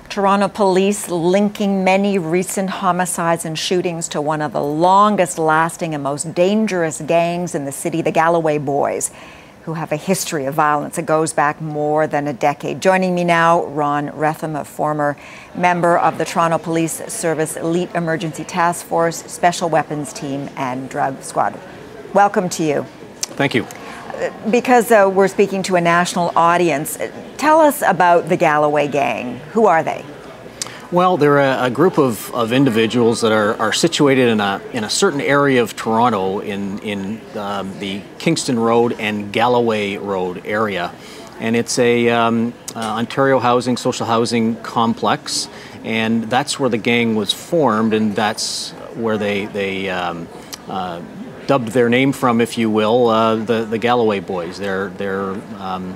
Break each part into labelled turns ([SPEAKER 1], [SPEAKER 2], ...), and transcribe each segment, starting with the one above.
[SPEAKER 1] Toronto police linking many recent homicides and shootings to one of the longest-lasting and most dangerous gangs in the city, the Galloway Boys, who have a history of violence that goes back more than a decade. Joining me now, Ron Retham, a former member of the Toronto Police Service Elite Emergency Task Force, Special Weapons Team and Drug Squad. Welcome to you.
[SPEAKER 2] Thank you.
[SPEAKER 1] Because we're speaking to a national audience, tell us about the Galloway Gang. Who are they?
[SPEAKER 2] Well, they're a group of individuals that are situated in a certain area of Toronto in the Kingston Road and Galloway Road area. And it's a Ontario social housing complex, and that's where the gang was formed, and that's where they dubbed their name from, if you will, the Galloway Boys. Their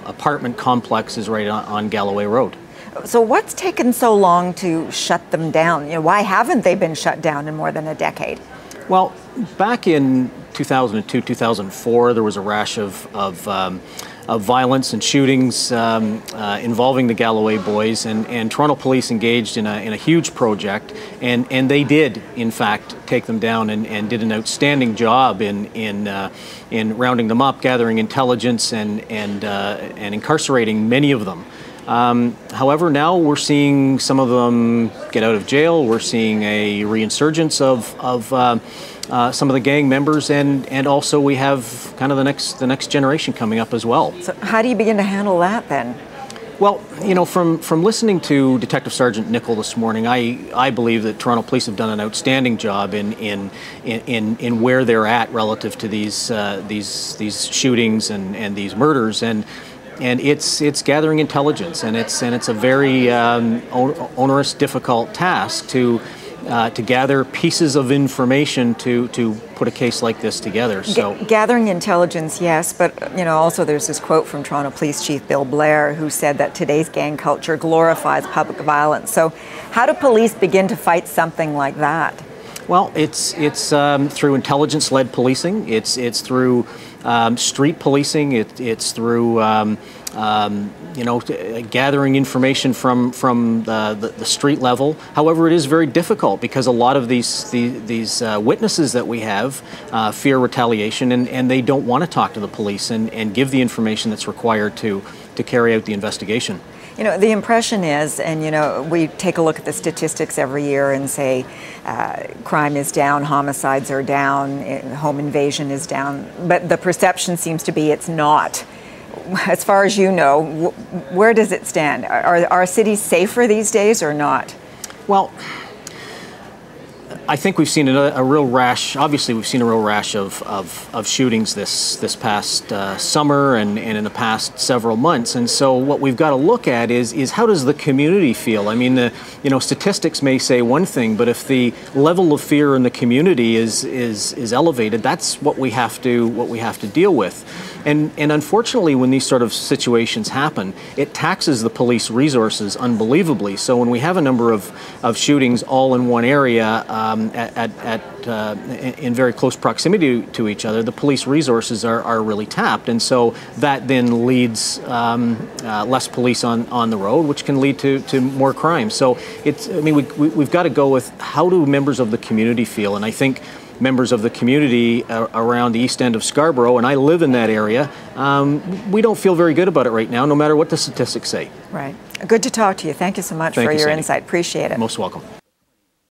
[SPEAKER 2] apartment complex is right on Galloway Road.
[SPEAKER 1] So what's taken so long to shut them down? You know, why haven't they been shut down in more than a decade?
[SPEAKER 2] Well, back in 2002, 2004, there was a rash of violence and shootings involving the Galloway Boys, and Toronto Police engaged in a huge project, and they did, in fact, take them down and did an outstanding job in rounding them up, gathering intelligence, and incarcerating many of them. However, now we're seeing some of them get out of jail. We're seeing a reinsurgence of some of the gang members, and also we have kind of the next generation coming up as well.
[SPEAKER 1] So how do you begin to handle that then?
[SPEAKER 2] Well, you know, from listening to Detective Sergeant Nickel this morning, I believe that Toronto Police have done an outstanding job in where they're at relative to these shootings and these murders, and it's gathering intelligence, and it's a very onerous, difficult task to gather pieces of information to put a case like this together. So
[SPEAKER 1] gathering intelligence, yes, but you know, also there's this quote from Toronto Police Chief Bill Blair, who said that today's gang culture glorifies public violence. So how do police begin to fight something like that?
[SPEAKER 2] Well, it's through intelligence-led policing. It's through street policing. It's through you know, gathering information from the street level. However, it is very difficult because a lot of these witnesses that we have fear retaliation, and they don't want to talk to the police and give the information that's required to carry out the investigation.
[SPEAKER 1] You know, the impression is, and you know, we take a look at the statistics every year and say crime is down, homicides are down, home invasion is down, but the perception seems to be it's not. As far as you know, where does it stand? Are our cities safer these days or not?
[SPEAKER 2] Well, I think we've seen a real rash. Obviously, we've seen a real rash of shootings this past summer and in the past several months. And so, what we've got to look at is how does the community feel? I mean, you know, statistics may say one thing, but if the level of fear in the community is elevated, that's what we have to deal with. And unfortunately, when these sort of situations happen, it taxes the police resources unbelievably. So when we have a number of shootings all in one area in very close proximity to each other, the police resources are really tapped, and so that then leads less police on the road, which can lead to more crime. So we've got to go with how do members of the community feel, and I think members of the community around the east end of Scarborough, and I live in that area, we don't feel very good about it right now, no matter what the statistics say.
[SPEAKER 1] Right. Good to talk to you. Thank you so much for your insight. Appreciate it.
[SPEAKER 2] Most welcome.